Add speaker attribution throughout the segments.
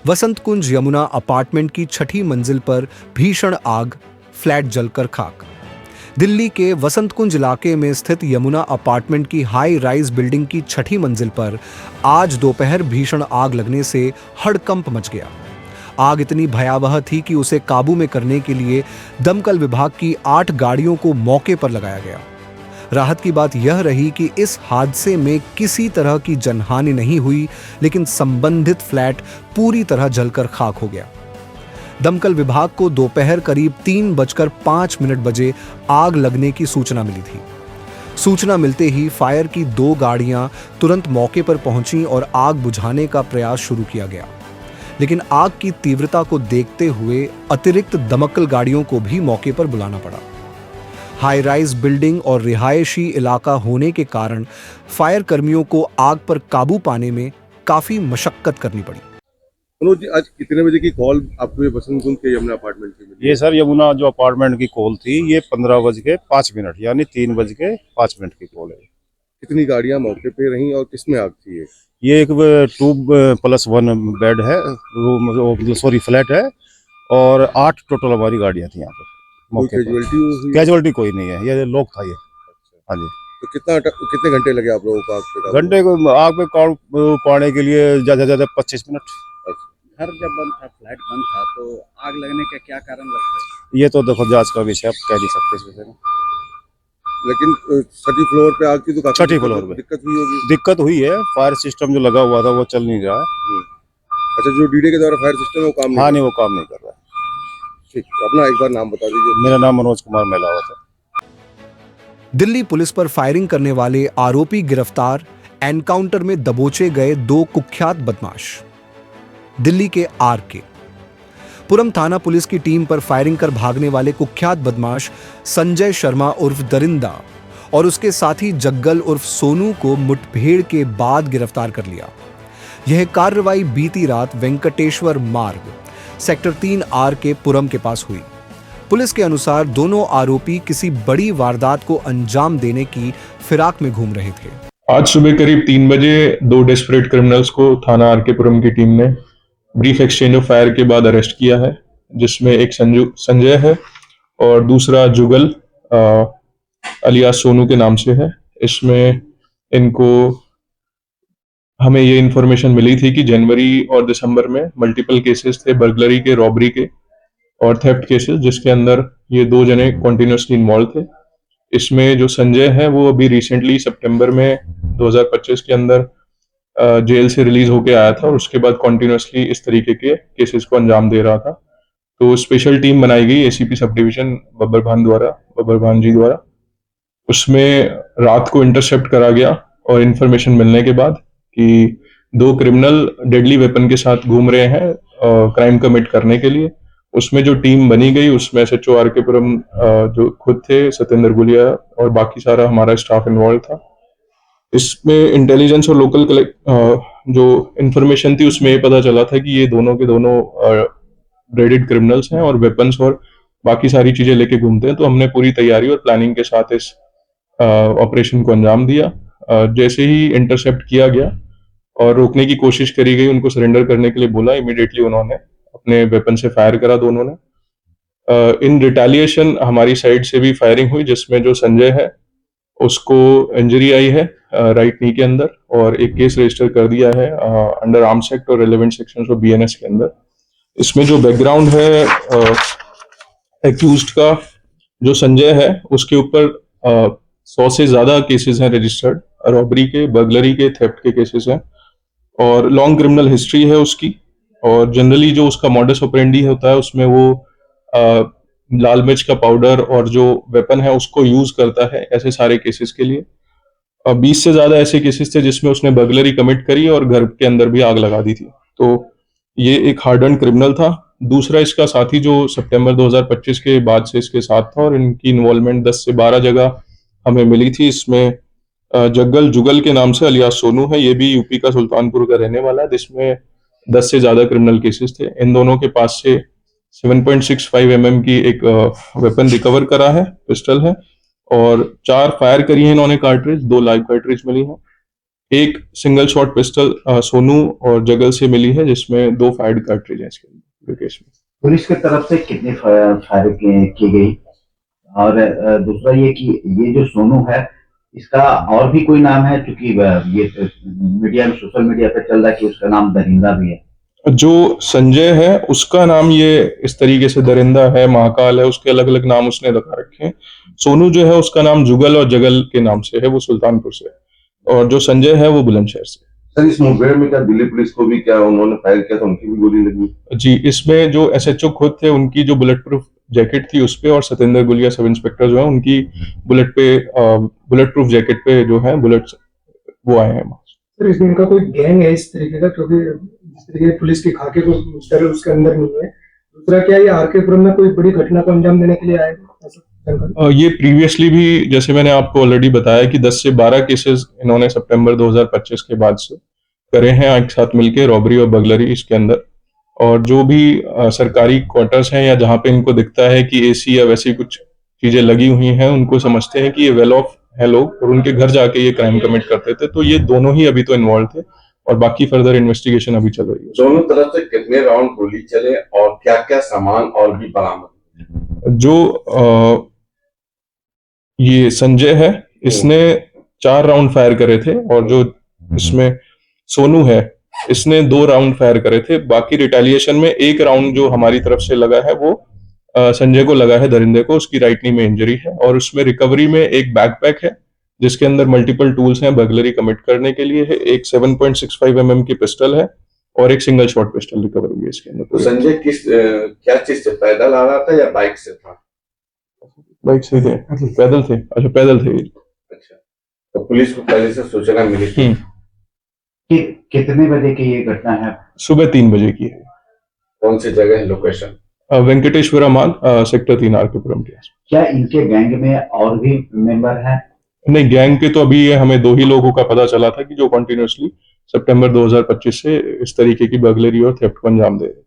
Speaker 1: वसंत कुंज Yamuna apartment की 6ठी मंजिल पर भीषण आग, फ्लैट जलकर खाक। दिल्ली के वसंत कुंज इलाके में स्थित यमुना अपार्टमेंट की हाई राइज बिल्डिंग की 6ठी मंजिल पर आज दोपहर भीषण आग लगने से हड़कंप मच गया। आग इतनी भयावह थी कि उसे काबू में करने के लिए दमकल विभाग की 8 गाड़ियों को मौके पर लगाया गया। राहत की बात यह रही कि इस हादसे में किसी तरह की जनहानि नहीं हुई, लेकिन संबंधित फ्लैट पूरी तरह जलकर खाक हो गया। दमकल विभाग को दोपहर करीब 3:05 बजे आग लगने की सूचना मिली थी। सूचना मिलते ही फायर की 2 गाड़ियां तुरंत मौके पर पहुंची और आग बुझाने का प्रयास शुरू किया गया, लेकिन आग की तीव्रता को देखते हुए अतिरिक्त दमकल गाड़ियों को भी मौके पर बुलाना पड़ा। हाई राइज बिल्डिंग और रिहायशी इलाका होने के कारण फायर कर्मियों को आग पर काबू पाने में काफी मशक्कत करनी पड़ी।
Speaker 2: मनोज जी, आज कितने बजे की कॉल आपको वसंत कुंज के यमुना अपार्टमेंट की मिली?
Speaker 3: ये सर यमुना जो अपार्टमेंट की कॉल थी, ये 15:05 यानी 3:05 की कॉल है।
Speaker 2: कितनी गाड़ियां मौके पे रहीं और किसमें आग थी?
Speaker 3: ये एक 2+1 बेड है, रूम सॉरी फ्लैट है, और 8 टोटल हमारी गाड़ियां थी यहाँ पे मौके पर। कैजुअलिटी कोई नहीं है, ये लोग था ये। हाँ जी।
Speaker 2: तो कितने घंटे लगे आप लोगों को आग पे?
Speaker 3: घंटे को आग पे काबू पाने के लिए ज्यादा 25 मिनट।
Speaker 4: घर जब बंद था, फ्लैट बंद था, तो आग लगने का क्या कारण लगता है?
Speaker 3: ये तो देखो जांच का विषय, आप कह नहीं सकते इस विषय में।
Speaker 2: लेकिन 6ठी फ्लोर पे आग थी तो काफी
Speaker 3: 6ठी फ्लोर पे
Speaker 2: दिक्कत हुई होगी।
Speaker 3: दिक्कत हुई है, फायर सिस्टम जो लगा हुआ था वो चल नहीं रहा है।
Speaker 2: अच्छा, जो डीडे के द्वारा फायर सिस्टम है वो काम नहीं?
Speaker 3: हाँ नहीं, वो काम नहीं कर रहा है।
Speaker 2: ठीक, अपना एक बार नाम बता दीजिए।
Speaker 3: मेरा नाम मनोज कुमार मेलावत है।
Speaker 1: दिल्ली पुलिस पर फायरिंग करने वाले आरोपी गिरफ्तार, एनकाउंटर में दबोचे गए 2 कुख्यात बदमाश। दिल्ली के आरके पुरम थाना पुलिस की टीम पर फायरिंग कर भागने वाले कुख्यात बदमाश संजय शर्मा उर्फ दरिंदा और उसके साथी जग्गल उर्फ सोनू को मुठभेड़ के बाद गिरफ्तार कर लिया। यह कार्रवाई बीती रात वेंकटेश्वर मार्ग सेक्टर 3R के पुरम के पास हुई। पुलिस के अनुसार दोनों आरोपी किसी बड़ी वारदात को अंजाम देने की फिराक में घूम रहे थे।
Speaker 5: आज सुबह करीब 3 बजे 2 डेस्परेट क्रिमिनल्स को थाना आरके पुरम की टीम ने ब्रीफ एक्सचेंज ऑफ फायर के बाद अरेस्ट किया है, जिसमें एक संजय है और दूसरा जुगल अलियास सोनू के नाम से है। इसमें इनको हमें ये इन्फॉर्मेशन मिली थी कि जनवरी और दिसंबर में मल्टीपल केसेस थे, बर्गलरी के, रॉबरी के और थेफ्ट केसेस, जिसके अंदर ये 2 जने कॉन्टिन्यूसली इन्वॉल्व थे। इसमें जो संजय है वो अभी रिसेंटली सितंबर में 2025 के अंदर जेल से रिलीज होके आया था और उसके बाद कॉन्टिन्यूसली इस तरीके के केसेस को अंजाम दे रहा था। तो स्पेशल टीम बनाई गई एसीपी सब डिवीजन बब्बर भान जी द्वारा। उसमें रात को इंटरसेप्ट करा गया और इंफॉर्मेशन मिलने के बाद कि 2 क्रिमिनल डेडली वेपन के साथ घूम रहे हैं क्राइम कमिट करने के लिए। उसमें जो टीम बनी गई उसमें एसएचओ आरके पुरम जो खुद थे, सत्येंद्र गुलिया, और बाकी सारा हमारा स्टाफ इन्वॉल्व था। इसमें इंटेलिजेंस और लोकल जो इंफॉर्मेशन थी उसमें ये पता चला था कि ये दोनों के दोनों ब्रेडेड क्रिमिनल्स हैं और वेपन्स और बाकी सारी चीजें लेके घूमते हैं। तो हमने पूरी तैयारी और प्लानिंग के साथ इस ऑपरेशन को अंजाम दिया। जैसे ही इंटरसेप्ट किया गया और रोकने की कोशिश करी गई, उनको सरेंडर करने के लिए बोला, इमीडिएटली उन्होंने अपने वेपन से फायर करा दोनों ने। इन रिटेलिएशन हमारी साइड से भी फायरिंग हुई, जिसमें जो संजय है उसको इंजरी आई है राइट नी के अंदर और एक केस रजिस्टर कर दिया है अंडर आर्म्स एक्ट और रेलेवेंट सेक्शंस ऑफ बीएनएस के अंदर। इसमें जो बैकग्राउंड है एक्यूज्ड का, जो संजय है, उसके ऊपर 100 से ज्यादा केसेस हैं रजिस्टर्ड, रॉबरी के, बर्गलरी के, थेफ्ट के केसेस हैं और लॉन्ग क्रिमिनल हिस्ट्री है उसकी। और जनरली जो उसका मॉडस ऑपरेंडी होता है उसमें वो लाल मिर्च का पाउडर और जो वेपन है उसको यूज करता है ऐसे सारे केसेस के लिए। 20 से ज्यादा ऐसे केसेस थे जिसमें उसने बर्गलरी कमिट करी और घर के अंदर भी आग लगा दी थी। तो ये एक हार्डन क्रिमिनल था। दूसरा इसका साथी जो सितंबर 2025 के बाद से इसके साथ था और इनकी इन्वॉल्वमेंट 10 से 12 जगह हमें मिली थी। इसमें जुगल के नाम से अलियास सोनू है, ये भी यूपी का सुल्तानपुर का रहने वाला है, जिसमें 10 से ज्यादा क्रिमिनल केसेस थे। इन दोनों के पास से 7.65 mm की एक वेपन रिकवर करा है, पिस्टल है, और 4 फायर करी है इन्होंने कार्ट्रिज, 2 लाइव कार्ट्रिज मिली हैं। एक सिंगल शॉट पिस्टल सोनू और जगल से मिली है, जिसमें 2 फायर्ड कार्ट्रिज हैं इसके अंदर केस में।
Speaker 6: पुलिस की तरफ से कितनी फायर की गई, और दूसरा ये कि ये जो सोनू है इसका और भी कोई नाम है, क्योंकि ये मीडिया में, सोशल मीडिया पे चल रहा है कि उसका नाम दरिंदा भी है।
Speaker 5: जो संजय है उसका नाम ये इस तरीके से दरिंदा है, महाकाल है, उसके अलग अलग नाम उसने रखा रखे हैं। सोनू जो है उसका नाम जुगल और जगल के नाम से है, वो सुल्तानपुर से है, और जो संजय है वो बुलंदशहर से।
Speaker 2: सर, इस मुठभेड़ में क्या दिल्ली पुलिस को भी क्या उन्होंने फायर किया था, उनकी भी गोली लगी?
Speaker 5: जी, इसमें जो एसएचओ खुद थे उनकी जो बुलेट प्रूफ जैकेट थी उस पे, और सतेंद्र गुलिया सब इंस्पेक्टर जो है उनकी बुलेट प्रूफ जैकेट पे जो है बुलेट्स वो आए हैं।
Speaker 7: सर, इसमें इनका कोई गैंग है इस तरीके का, क्योंकि जिस तरीके पुलिस की खाके को तरह उसके अंदर नहीं है। दूसरा क्या ये आरकेपुरम में कोई बड़ी घटना को अंजाम देने के लिए आए?
Speaker 5: ये प्रीवियसली भी जैसे मैंने आपको ऑलरेडी बताया कि 10 से 12 केसेस इन्होंने सितंबर 2025 के बाद से करे हैं एक साथ मिलके, रॉबरी और बगलरी इसके अंदर। और जो भी सरकारी क्वार्टर्स हैं या जहां पे इनको दिखता है कि एसी या वैसी कुछ चीजें लगी हुई हैं, उनको समझते हैं कि ये वेल ऑफ है लोग, और उनके घर जाके ये क्राइम कमिट करते थे। तो ये दोनों ही अभी तो इन्वॉल्व थे, और बाकी फर्दर इन्वेस्टिगेशन अभी चल रही है।
Speaker 2: दोनों तरफ से कितने राउंड गोली चले और क्या क्या सामान और भी बरामद?
Speaker 5: जो ये संजय है इसने 4 राउंड फायर करे थे, और जो इसमें सोनू है इसने 2 राउंड फायर करे थे। बाकी रिटेलिएशन में 1 राउंड जो हमारी तरफ से लगा है वो संजय को लगा है, दरिंदे को, उसकी राइट नी में इंजरी है। और उसमें रिकवरी में एक बैकपैक है जिसके अंदर मल्टीपल टूल्स हैं बर्गलरी कमिट करने के लिए है, एक 7.65 mm की पिस्टल है, और एक सिंगल शॉट पिस्टल रिकवर हुई है इसके अंदर।
Speaker 2: तो संजय क्या चीज से, पैदल आ रहा था या बाइक से था?
Speaker 5: बाइक से थे, पैदल थे। अच्छा, पैदल थे।
Speaker 2: अच्छा, तो पुलिस को पहले से सूचना मिली थी?
Speaker 6: कि कितने बजे की ये घटना है?
Speaker 5: सुबह 3 बजे की है।
Speaker 2: कौन सी जगह है, लोकेशन?
Speaker 5: वेंकटेश्वरा मार्ग, सेक्टर 3 आरकेपुरम के आसपास।
Speaker 6: क्या इनके गैंग में और भी मेंबर हैं?
Speaker 5: नहीं, गैंग के तो अभी ये हमें 2 ही लोगों का पता चला था कि जो कंटिन्यूअसली सितंबर 2025 से इस तरीके की बर्गलरी और थेफ्ट को अंजाम दे रहे थे।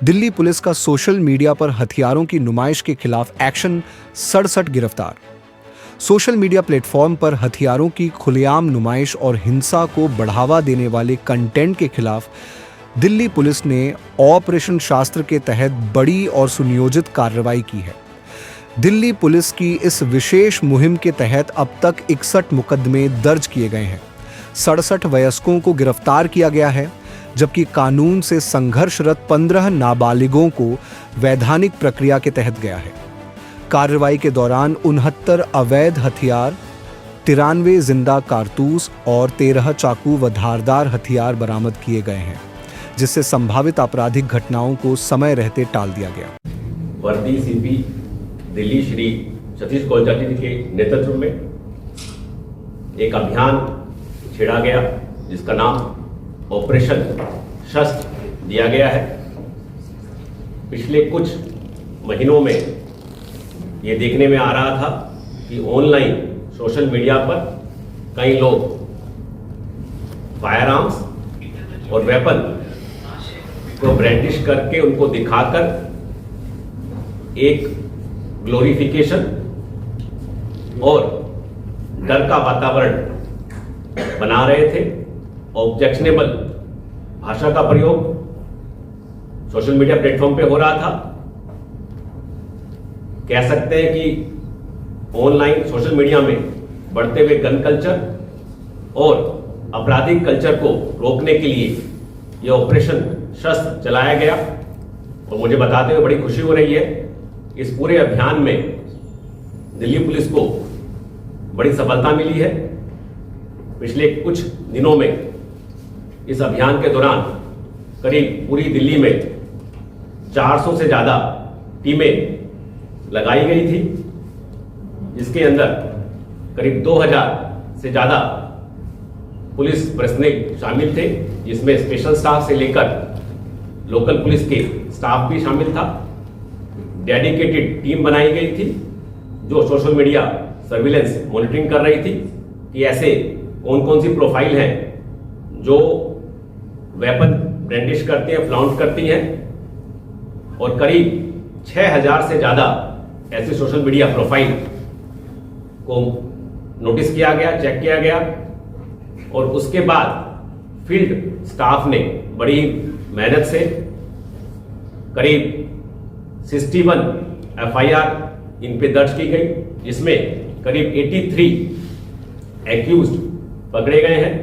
Speaker 1: दिल्ली पुलिस का सोशल मीडिया पर हथियारों की नुमाइश के खिलाफ एक्शन, 67 गिरफ्तार। सोशल मीडिया प्लेटफॉर्म पर हथियारों की खुलेआम नुमाइश और हिंसा को बढ़ावा देने वाले कंटेंट के खिलाफ दिल्ली पुलिस ने ऑपरेशन शास्त्र के तहत बड़ी और सुनियोजित कार्रवाई की है। दिल्ली पुलिस की इस विशेष मुहिम के तहत अब तक 61 मुकदमे दर्ज किए गए हैं। 67 वयस्कों को गिरफ्तार किया गया है, जबकि कानून से संघर्षरत 15 नाबालिगों को वैधानिक प्रक्रिया के तहत गया है। कार्रवाई के दौरान 69 अवैध हथियार, 93 जिंदा कारतूस और 13 चाकू व धारदार हथियार बरामद किए गए हैं, जिससे संभावित आपराधिक घटनाओं को समय रहते टाल दिया गया।
Speaker 8: वर्दी सीपी दिल्ली श्री सतीश कोलचाटी के नेतृत्व में एक अभियान छेड़ा गया जिसका नाम ऑपरेशन शस्त्र दिया गया है। पिछले कुछ महीनों में ये देखने में आ रहा था कि ऑनलाइन सोशल मीडिया पर कई लोग फायर आर्म्स और वेपन को ब्रांडिश करके उनको दिखाकर एक ग्लोरिफिकेशन और डर का वातावरण बना रहे थे। ऑब्जेक्शनेबल भाषा का प्रयोग सोशल मीडिया प्लेटफॉर्म पे हो रहा था। कह सकते हैं कि ऑनलाइन सोशल मीडिया में बढ़ते हुए गन कल्चर और आपराधिक कल्चर को रोकने के लिए यह ऑपरेशन शस्त्र चलाया गया। और मुझे बताते हुए बड़ी खुशी हो रही है, इस पूरे अभियान में दिल्ली पुलिस को बड़ी सफलता मिली है। पिछले कुछ दिनों में इस अभियान के दौरान करीब पूरी दिल्ली में 400 से ज़्यादा टीमें लगाई गई थी, जिसके अंदर करीब 2000 से ज़्यादा पुलिस पर्सनल शामिल थे, जिसमें स्पेशल स्टाफ से लेकर लोकल पुलिस के स्टाफ भी शामिल था। डेडिकेटेड टीम बनाई गई थी जो सोशल मीडिया सर्विलेंस मॉनिटरिंग कर रही थी कि ऐसे कौन कौन सी प्रोफाइल हैं जो वेपन ब्रांडिश करती हैं, फ्लाउंट करती हैं। और करीब 6000 से ज़्यादा ऐसे सोशल मीडिया प्रोफाइल को नोटिस किया गया, चेक किया गया और उसके बाद फील्ड स्टाफ ने बड़ी मेहनत से करीब 61 एफआईआर इन पे दर्ज की गई, जिसमें करीब 83 एक्यूज्ड पकड़े गए हैं।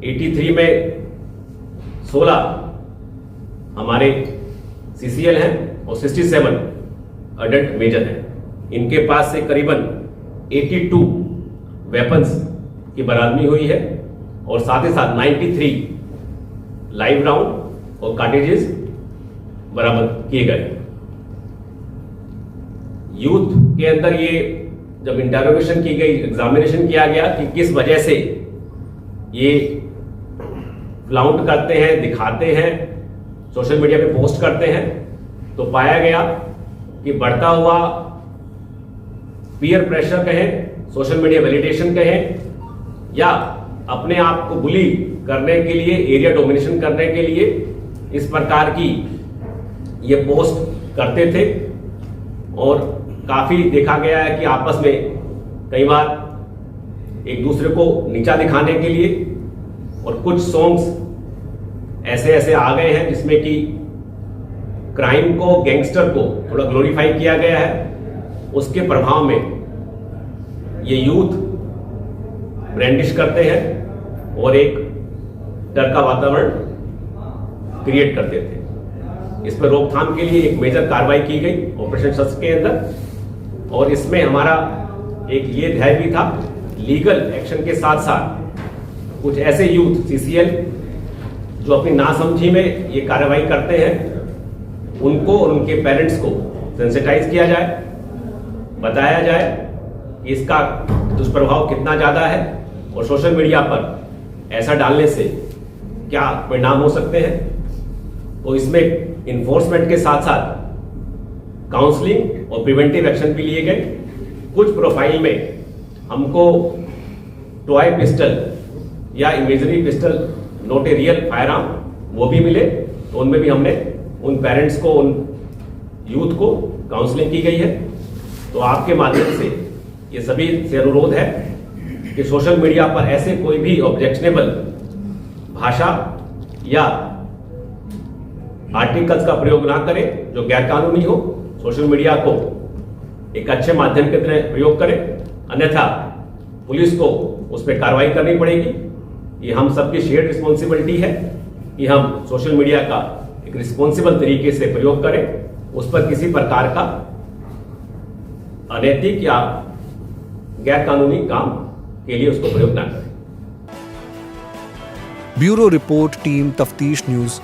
Speaker 8: 83 में 16 हमारे सीसीएल हैं और 67 अडल्ट मेजर हैं। इनके पास से करीबन 82 वेपन्स की बरामदगी हुई है और साथ ही साथ 93 लाइव राउंड और कार्टेजेस बरामद किए गए। यूथ के अंदर ये जब इंटरोगेशन की गई, एग्जामिनेशन किया गया कि किस वजह से ये फ्लाउंट करते हैं, दिखाते हैं, सोशल मीडिया पे पोस्ट करते हैं, तो पाया गया कि बढ़ता हुआ पीयर प्रेशर कहें, सोशल मीडिया वैलिडेशन कहें या अपने आप को बुली करने के लिए, एरिया डोमिनेशन करने के लिए इस प्रकार की ये पोस्ट करते थे। और काफी देखा गया है कि आपस में कई बार एक दूसरे को नीचा दिखाने के लिए और कुछ सॉन्ग्स ऐसे ऐसे आ गए हैं जिसमें कि क्राइम को, गैंगस्टर को थोड़ा ग्लोरीफाई किया गया है। उसके प्रभाव में ये यूथ ब्रांडिश करते हैं और एक डर का वातावरण क्रिएट करते थे। इस पर रोकथाम के लिए एक मेजर कार्रवाई की गई ऑपरेशन शस्त्र के अंदर और इसमें हमारा एक ये ध्येय भी था, लीगल एक्शन के साथ साथ कुछ ऐसे यूथ सीसीएल जो अपनी नासमझी में ये कार्रवाई करते हैं उनको और उनके पेरेंट्स को सेंसिटाइज किया जाए, बताया जाए कि इसका दुष्प्रभाव कितना ज़्यादा है और सोशल मीडिया पर ऐसा डालने से क्या परिणाम हो सकते हैं। तो इसमें इन्फोर्समेंट के साथ साथ काउंसलिंग और प्रिवेंटिव एक्शन भी लिए गए। कुछ प्रोफाइल में हमको टॉय पिस्टल या imagery pistol, not a real fire arm, वो भी मिले, तो उनमें भी हमने उन पेरेंट्स को, उन यूथ को काउंसलिंग की गई है। तो आपके माध्यम से ये सभी से अनुरोध है कि सोशल मीडिया पर ऐसे कोई भी ऑब्जेक्शनेबल भाषा या आर्टिकल्स का प्रयोग ना करें जो गैर कानूनी हो। सोशल मीडिया को एक अच्छे माध्यम के तरह प्रयोग करें, अन्यथा पुलिस को उस पर कार्रवाई करनी पड़ेगी। ये हम सबकी शेयर्ड रिस्पॉन्सिबिलिटी है कि हम सोशल मीडिया का एक रिस्पॉन्सिबल तरीके से प्रयोग करें, उस पर किसी प्रकार का अनैतिक या गैर कानूनी काम के लिए उसको प्रयोग ना करें।
Speaker 1: ब्यूरो रिपोर्ट, टीम तफ्तीश न्यूज़,